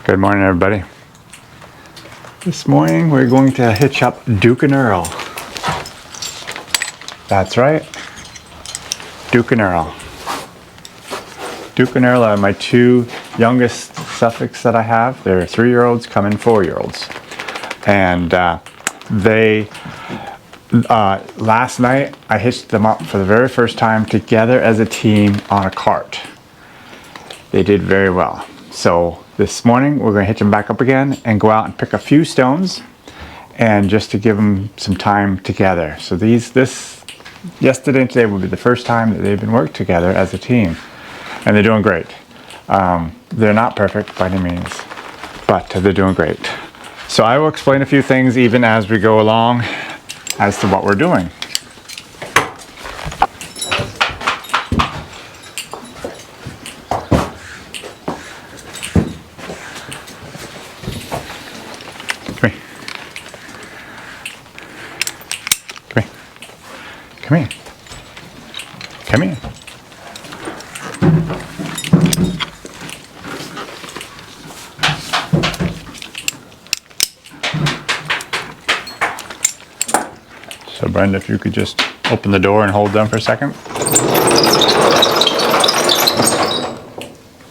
Good morning, everybody. This morning we're going to hitch up Duke and Earl. That's right, Duke and Earl. Duke and Earl are my two youngest Suffolks that I have. They're 3-year-olds coming 4-year-olds. And last night I hitched them up for the very first time together as a team on a cart. They did very well. So this morning we're going to hitch them back up again and go out and pick a few stones, and just to give them some time together. So yesterday and today will be the first time that they've been worked together as a team, and they're doing great. They're not perfect by any means, but they're doing great. So I will explain a few things even as we go along as to what we're doing. Come here. Come here. So Brenda, if you could just open the door and hold them for a second.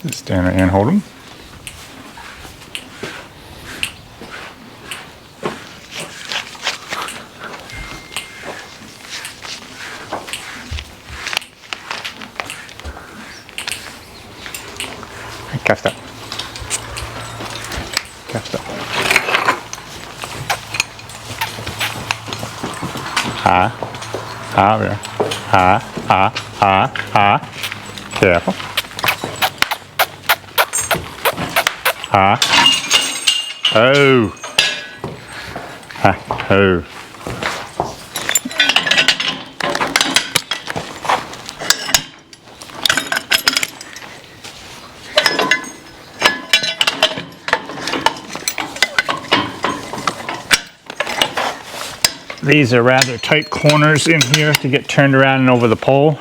Just stand right here and hold them. Cast up. Cast up. Ha. Ha there. Ha. Ha. Ha. Ha. Careful. Ha. Oh. Ha. Oh. These are rather tight corners in here to get turned around and over the pole,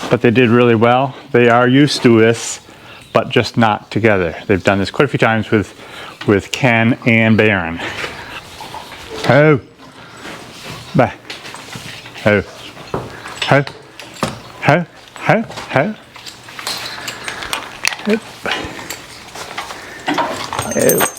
but they did really well. They are used to this, but just not together. They've done this quite a few times with Ken and Baron. Ho! Bah! Ho! Ho! Ho! Ho! Ho! Ho! Ho!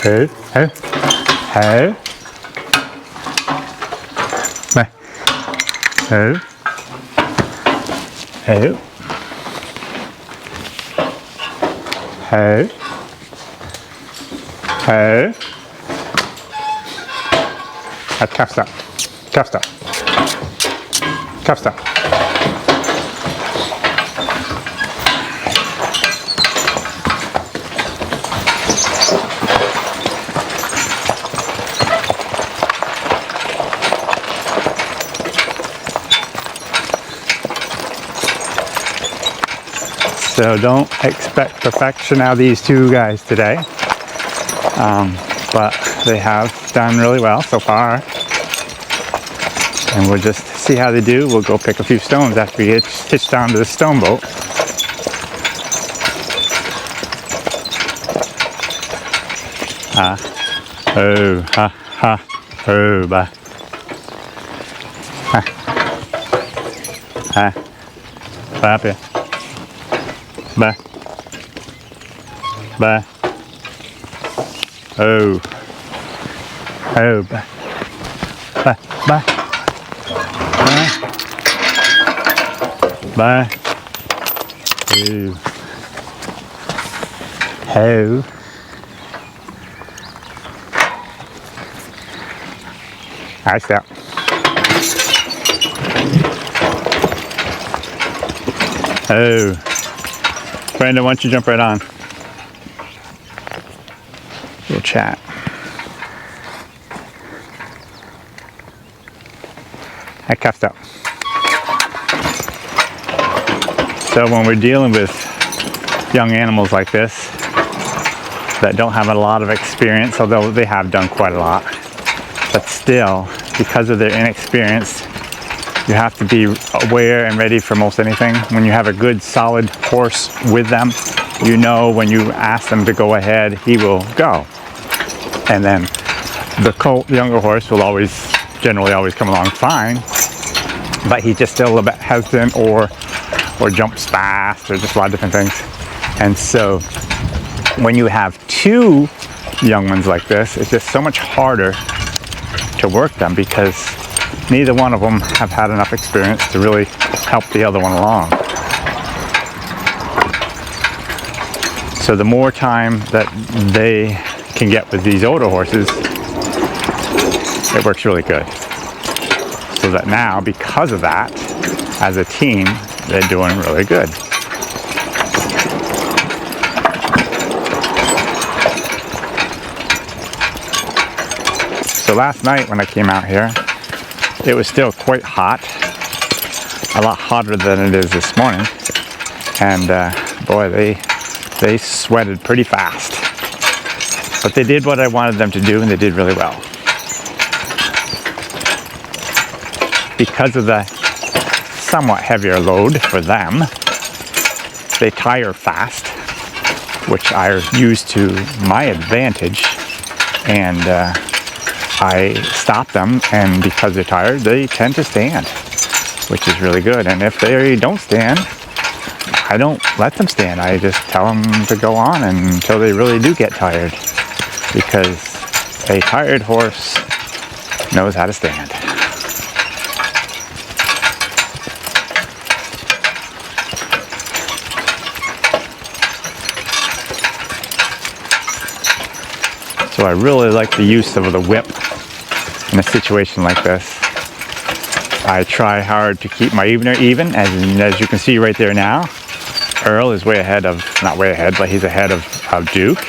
Ho, ho, ho, bye, ho, ho, ho, ho. That's tough stuff. Tough stuff. Tough stuff. So don't expect perfection out of these two guys today, but they have done really well so far, and we'll just see how they do. We'll go pick a few stones after we hitch down to the stone boat. Ha, oh, ha, ha, oh, bah, ha, ha, clap it. Bye. Bye. Oh. Oh. Bye. Bye. Bye. Bye. Bye. Oh. Oh. Nice out. Oh. Brenda, why don't you jump right on? We'll chat. I cuffed up. So when we're dealing with young animals like this that don't have a lot of experience, although they have done quite a lot, but still, because of their inexperience, you have to be aware and ready for most anything. When you have a good, solid horse with them, you know when you ask them to go ahead, he will go. And then the younger horse will generally always come along fine, but he's just still a little bit hesitant or jumps fast or just a lot of different things. And so when you have two young ones like this, it's just so much harder to work them because neither one of them have had enough experience to really help the other one along. So the more time that they can get with these older horses, it works really good. So that now, because of that, as a team, they're doing really good. So last night when I came out here, it was still quite hot, a lot hotter than it is this morning, and boy, they sweated pretty fast. But they did what I wanted them to do, and they did really well. Because of the somewhat heavier load for them, they tire fast, which I use to my advantage, and I stop them, and because they're tired, they tend to stand, which is really good. And if they don't stand, I don't let them stand. I just tell them to go on until they really do get tired, because a tired horse knows how to stand. So I really like the use of the whip in a situation like this. I try hard to keep my evener even, as you can see right there now. Earl is way ahead of, not way ahead, but he's ahead of Duke.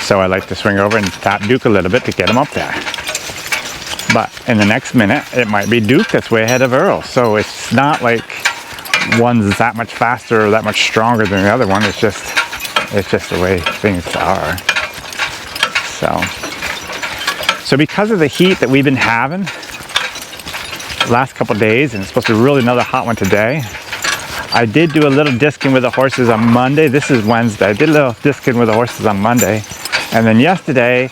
So I like to swing over and tap Duke a little bit to get him up there. But in the next minute, it might be Duke that's way ahead of Earl. So it's not like one's that much faster or that much stronger than the other one. It's just the way things are. So because of the heat that we've been having the last couple days, and it's supposed to be really another hot one today, I did do a little disking with the horses on Monday. This is Wednesday. I did a little disking with the horses on Monday. And then yesterday,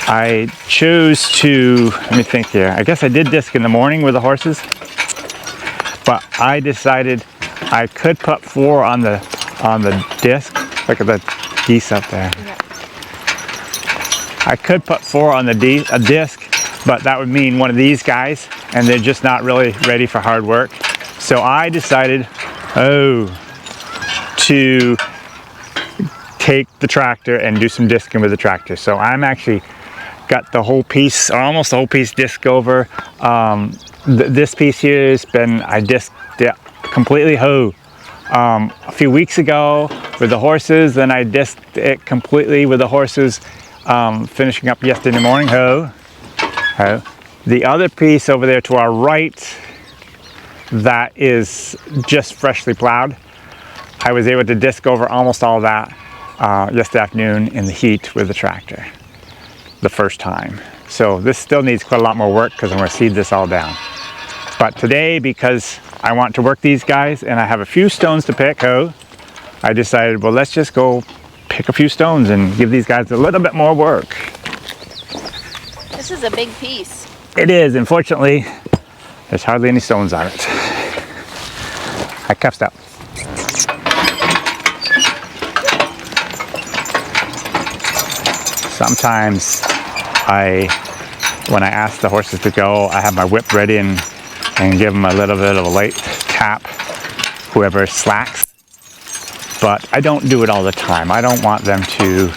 I chose to, let me think here. I guess I did disc in the morning with the horses, but I decided I could put 4 on the disc. Look at the geese up there. Yeah. I could put 4 on the disc, but that would mean one of these guys, and they're just not really ready for hard work. So I decided, to take the tractor and do some disking with the tractor. So I'm actually got the whole piece, or almost the whole piece, disc over. This piece here has been, I disked it completely a few weeks ago with the horses, then I disked it completely with the horses finishing up yesterday morning. The other piece over there to our right, that is just freshly plowed, I was able to disc over almost all of that yesterday afternoon in the heat with the tractor the first time. So this still needs quite a lot more work because I'm going to seed this all down. But today, because I want to work these guys and I have a few stones to pick, I decided, well, let's just go pick a few stones and give these guys a little bit more work. This is a big piece. It is. Unfortunately, there's hardly any stones on it. I cuffed up. Sometimes when I ask the horses to go, I have my whip ready and give them a little bit of a light tap, whoever slacks. But I don't do it all the time. I don't want them to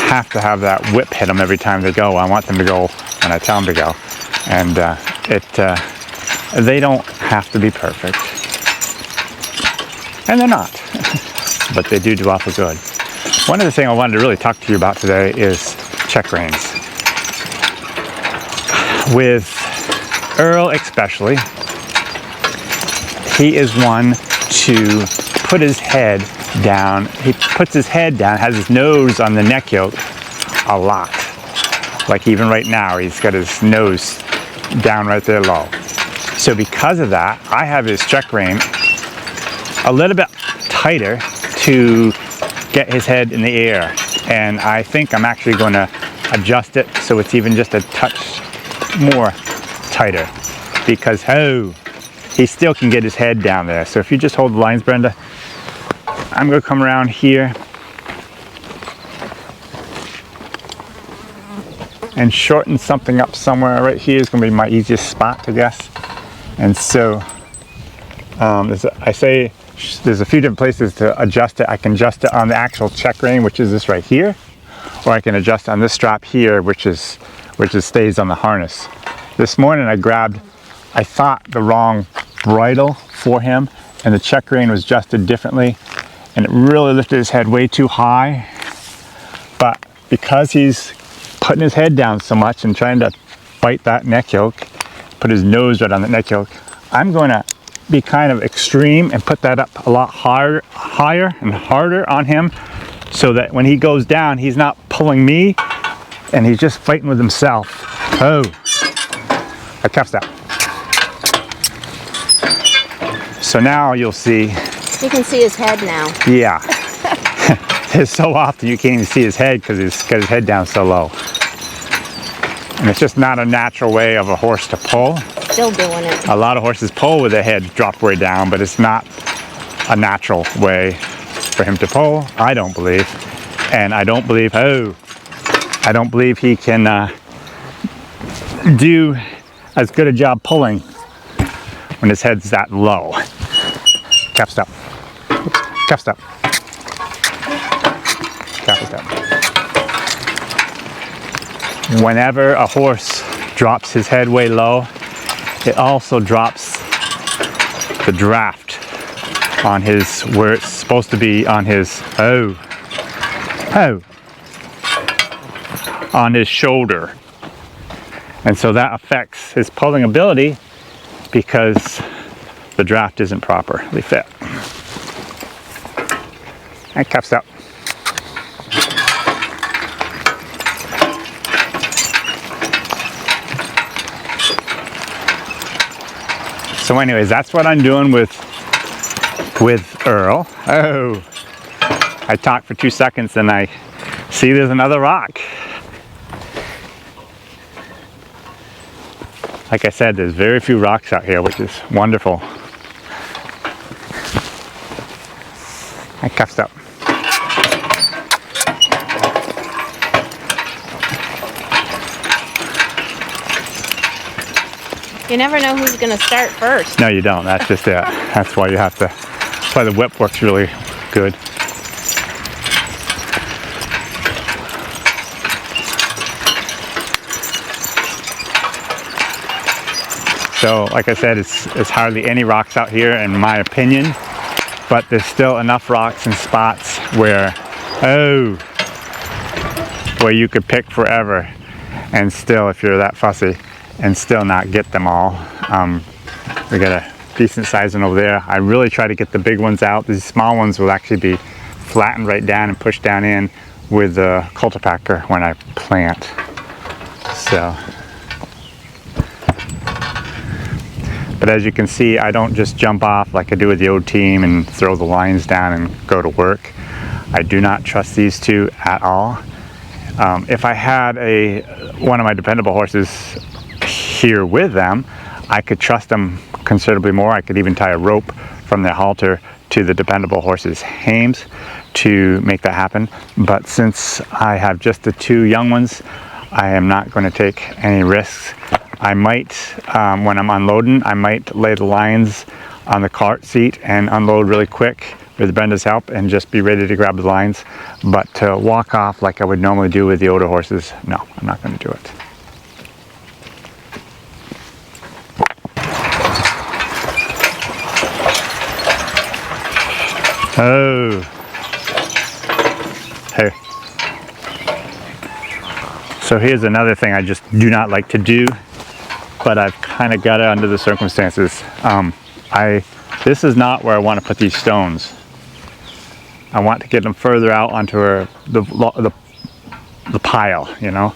have that whip hit them every time they go. I want them to go when I tell them to go. And they don't have to be perfect. And they're not, but they do awful good. One of the things I wanted to really talk to you about today is check reins. With Earl especially, he is one to put his head down. He puts his head down, has his nose on the neck yoke a lot. Like even right now, he's got his nose down right there low. So because of that, I have his check rein a little bit tighter to get his head in the air. And I think I'm actually going to adjust it so it's even just a touch more tighter, because he still can get his head down there. So if you just hold the lines, Brenda, I'm going to come around here and shorten something up somewhere. Right here is going to be my easiest spot, I guess. And so I say there's a few different places to adjust it. I can adjust it on the actual check rein, which is this right here, or I can adjust on this strap here, which stays on the harness. This morning I thought the wrong bridle for him, and the check rein was adjusted differently, and it really lifted his head way too high. But because he's putting his head down so much and trying to bite that neck yoke, put his nose right on the neck yoke, I'm going to be kind of extreme and put that up a lot higher and harder on him, so that when he goes down, he's not pulling me and he's just fighting with himself. I cuffed that. So now you'll see. You can see his head now. Yeah. It's so often you can't even see his head because he's got his head down so low. And it's just not a natural way of a horse to pull. Still doing it. A lot of horses pull with their head dropped way down, but it's not a natural way for him to pull, I don't believe. And I don't believe he can do as good a job pulling when his head's that low. Cap step. Cap step. Cap step. Whenever a horse drops his head way low, it also drops the draft on his, where it's supposed to be on his, on his shoulder. And so that affects his pulling ability because the draft isn't properly fit. And cuffs up. So anyways, that's what I'm doing with Earl. I talk for 2 seconds and I see there's another rock. Like I said, there's very few rocks out here, which is wonderful. I cuffed up. You never know who's going to start first. No, you don't. That's just it. That's why you have to. That's why the whip works really good. So, like I said, it's hardly any rocks out here, in my opinion. But there's still enough rocks and spots where, where you could pick forever, and still, if you're that fussy, and still not get them all. We got a decent size one over there. I really try to get the big ones out. These small ones will actually be flattened right down and pushed down in with the cultipacker when I plant. So, but as you can see, I don't just jump off like I do with the old team and throw the lines down and go to work. I do not trust these two at all. If I had one of my dependable horses here with them, I could trust them considerably more. I could even tie a rope from their halter to the dependable horse's hames to make that happen. But since I have just the two young ones, I am not going to take any risks. I might, when I'm unloading, I might lay the lines on the cart seat and unload really quick with Brenda's help and just be ready to grab the lines. But to walk off like I would normally do with the older horses, no, I'm not going to do it. Oh. Hey. So here's another thing I just do not like to do, but I've kind of got it under the circumstances. This is not where I want to put these stones. I want to get them further out onto the pile, you know.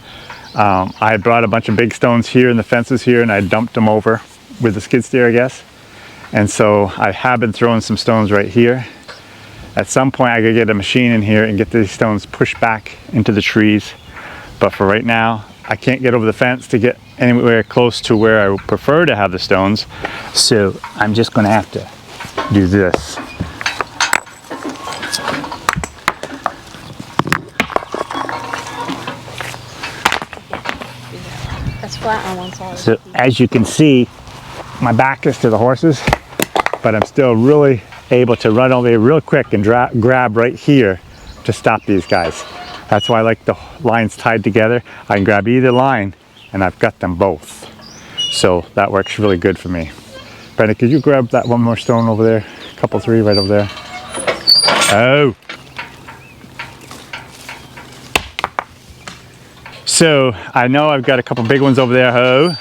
I brought a bunch of big stones here in the fences here, and I dumped them over with the skid steer, I guess. And so I have been throwing some stones right here. At some point I could get a machine in here and get these stones pushed back into the trees. But for right now, I can't get over the fence to get anywhere close to where I would prefer to have the stones. So I'm just gonna have to do this. That's flat on one side. So as you can see, my back is to the horses, but I'm still really able to run over here real quick and grab right here to stop these guys. That's why I like the lines tied together. I can grab either line and I've got them both. So that works really good for me. Brenda, could you grab that one more stone over there? Couple three right over there. Oh. So I know I've got a couple big ones over there,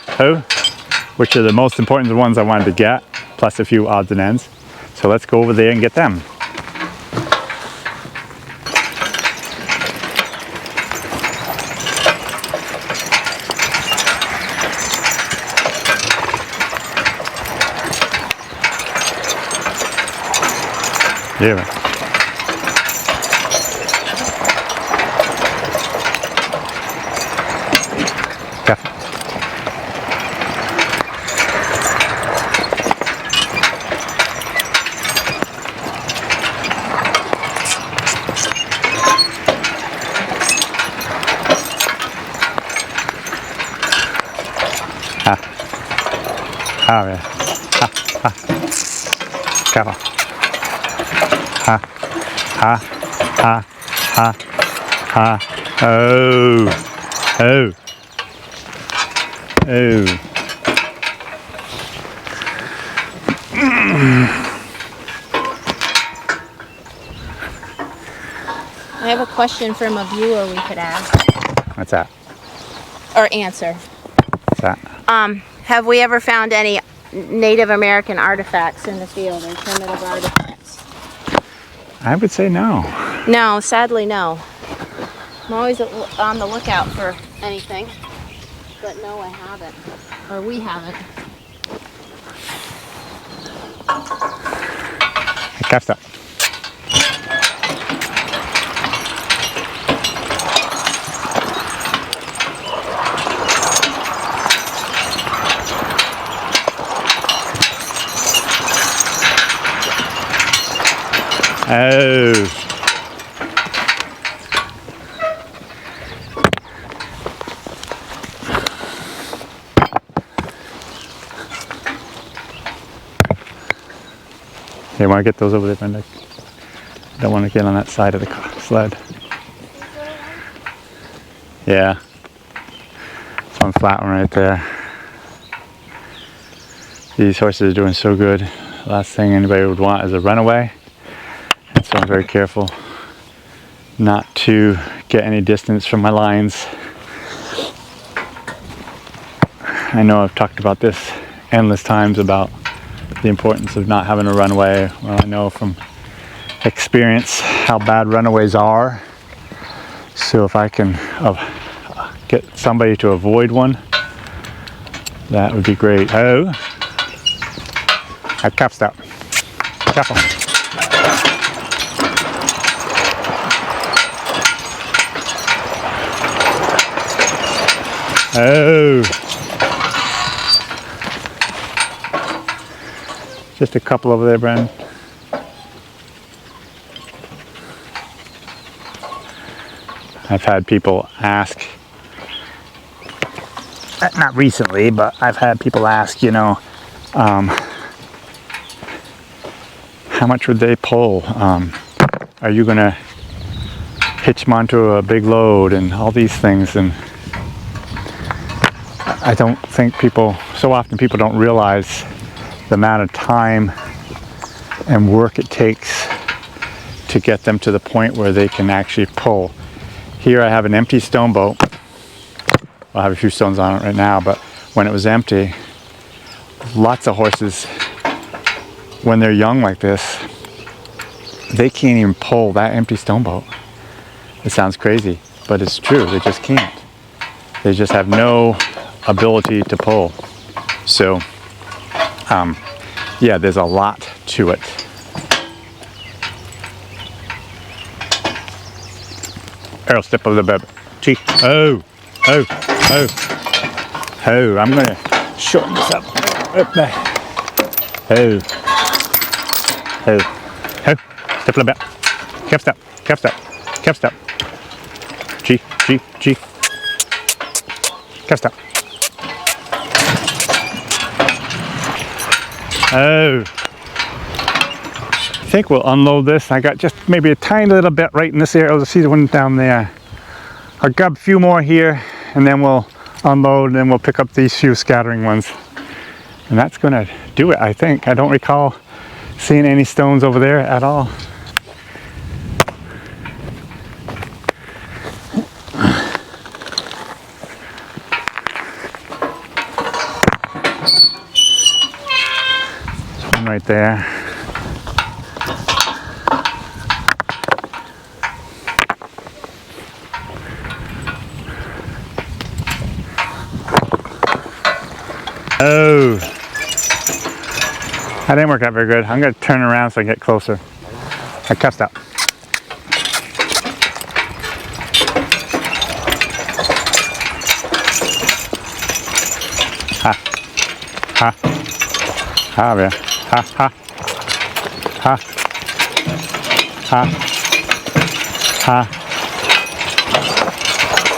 which are the most important ones I wanted to get, plus a few odds and ends. So let's go over there and get them. Yeah. Oh yeah. Ha, ha. Careful. Ha, ha, ha, ha, ha. Oh, oh, oh. I have a question from a viewer we could ask. What's that? Or answer. What's that? Have we ever found any Native American artifacts in the field, or primitive artifacts? I would say no. No, sadly no. I'm always on the lookout for anything, but no, I haven't. Or we haven't. Catch that. Oh. You want to get those over there, Brenda? Don't want to get on that side of the sled. Yeah. There's one flat one right there. These horses are doing so good. Last thing anybody would want is a runaway. And so I'm very careful not to get any distance from my lines. I know I've talked about this endless times about the importance of not having a runaway. Well, I know from experience how bad runaways are. So if I can get somebody to avoid one, that would be great. Oh, I've capped out. Careful. Oh. Just a couple over there, Brenda. I've had people ask, not recently, but I've had people ask, you know, how much would they pull? Are you going to hitch them onto a big load and all these things? And I don't think so often people don't realize the amount of time and work it takes to get them to the point where they can actually pull. Here I have an empty stone boat. I have a few stones on it right now, but when it was empty, lots of horses, when they're young like this, they can't even pull that empty stone boat. It sounds crazy, but it's true. They just can't. They just have no ability to pull. So, yeah, there's a lot to it. Earl, step over the bed. Gee. Oh. Oh. I'm gonna shorten this up. Oh. Step a little bit. Calf step. G. Calf step. Oh. I think we'll unload this. I got just maybe a tiny little bit right in this area. I'll see the one down there. I'll grab a few more here and then we'll unload and then we'll pick up these few scattering ones. And that's gonna do it, I think. I don't recall seeing any stones over there at all. There's one right there. Oh, that didn't work out very good. I'm going to turn around so I get closer. I cussed out.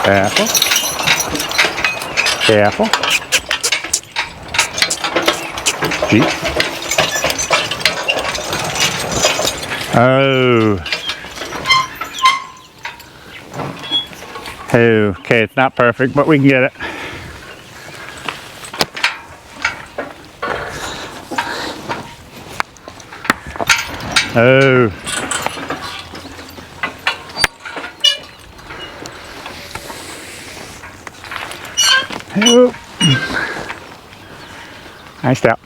Yeah. Careful. Gee. Oh. Okay, it's not perfect, but we can get it. Oh. Oh. Nice step.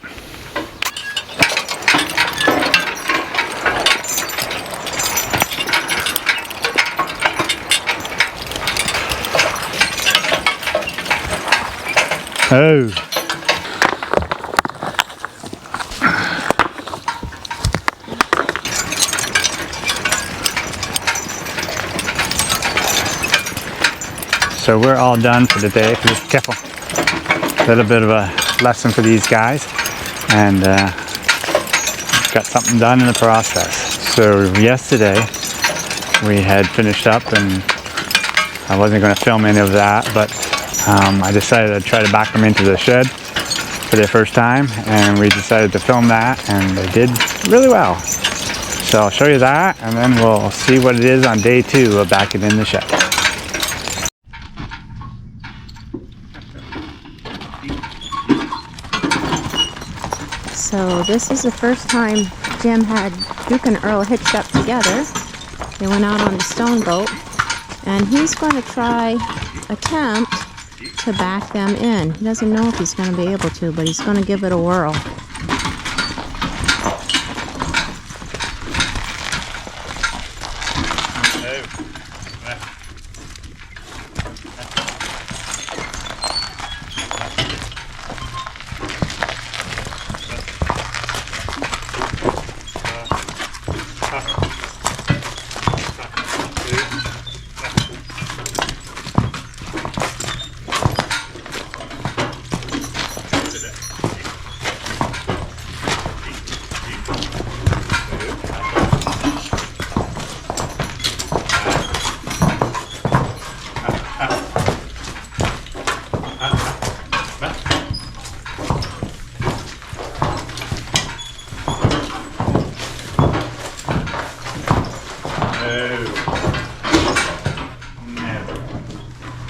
Oh. So we're all done for the day. Just careful. A little bit of a lesson for these guys, and got something done in the process. So yesterday we had finished up, and I wasn't going to film any of that, but I decided to try to back them into the shed for their first time, and we decided to film that, and they did really well. So I'll show you that, and then we'll see what it is on day 2 of backing in the shed. So this is the first time Jim had Duke and Earl hitched up together. They went out on the stone boat, and he's going to attempt to back them in. He doesn't know if he's going to be able to, but he's going to give it a whirl.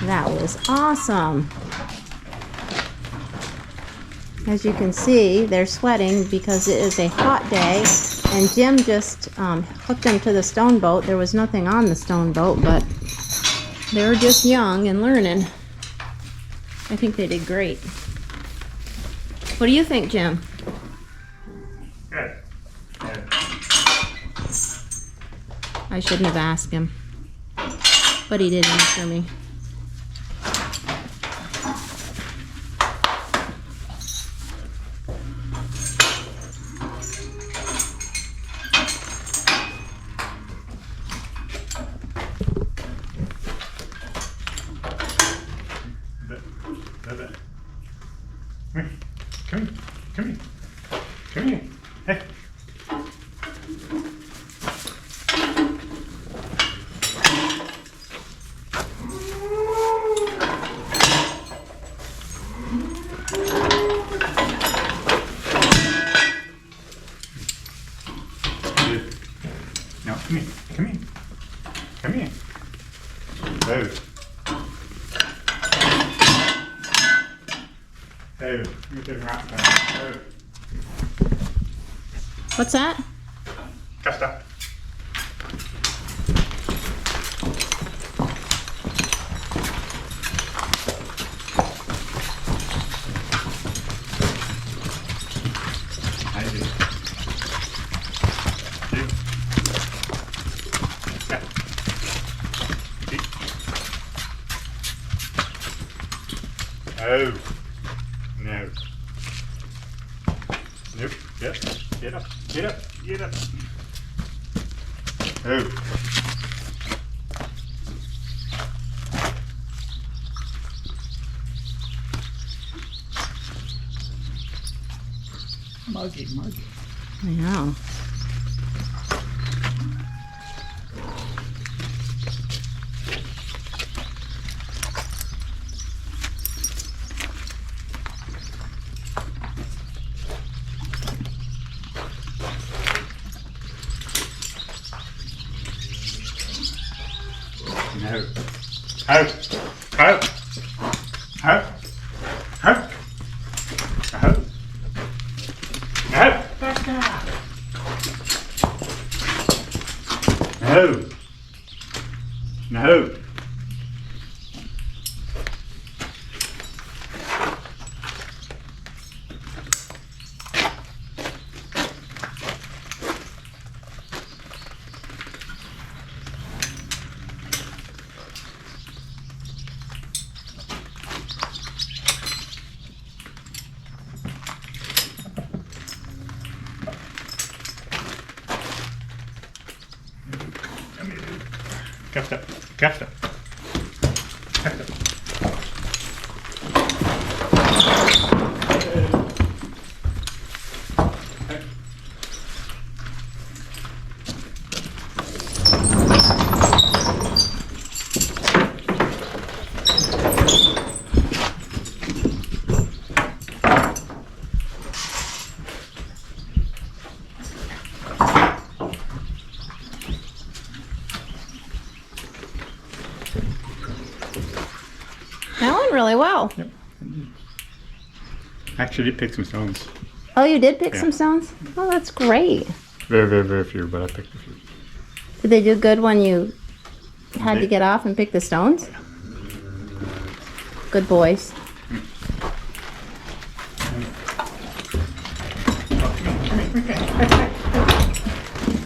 That was awesome. As you can see, they're sweating because it is a hot day, and Jim just hooked them to the stone boat. There was nothing on the stone boat, but they were just young and learning. I think they did great. What do you think, Jim? Good. Good. I shouldn't have asked him, but he did answer me. Come here. Come here. Come here. Hey. No, come here. Come here. Come here. Oh. Oh, let me take him out there. Oh. What's that? Costa. I do. You. Yeah. Eat. Oh. No. Nope. Yep. Get up. Get up. Get up. Oh. Muggy, muggy. I know. No. Out. Out. Out. Out. Out. Out. No. No. Kafta. Kafta. Kafta. That went really well. Yep. Actually, picked some stones. Oh, you did pick Yeah. some stones? Oh, that's great. Very, very, very few, but I picked a few. Did they do good when you had to They- get off and pick the stones? Good boys.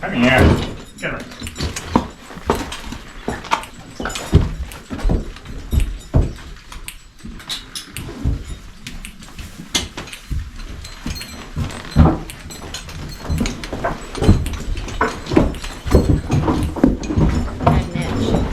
Come here. Get her. Bad niche.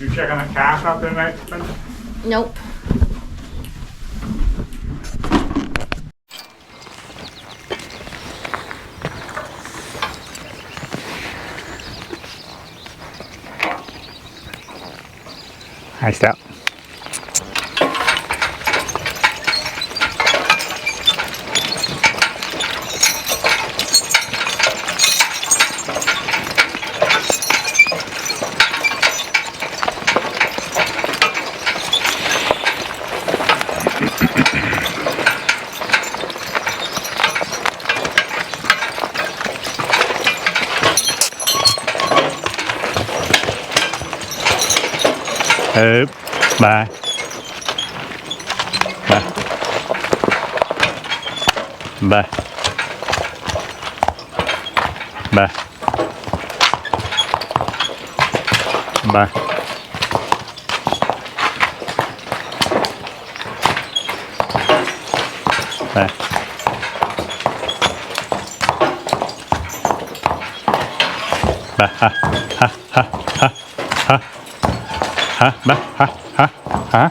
Did you check on that calf out there tonight? Nope. Nice step. Up, bye. Bye. Bye. Bye. Bye. Bye. Ha ha ha ha ha. Ha ba ha ha ha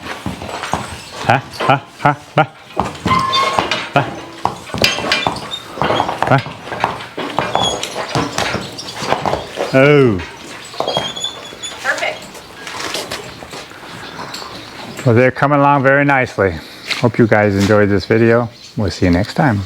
ha ha ha ba ba ba. Oh. Perfect. Well, they're coming along very nicely. Hope you guys enjoyed this video. We'll see you next time.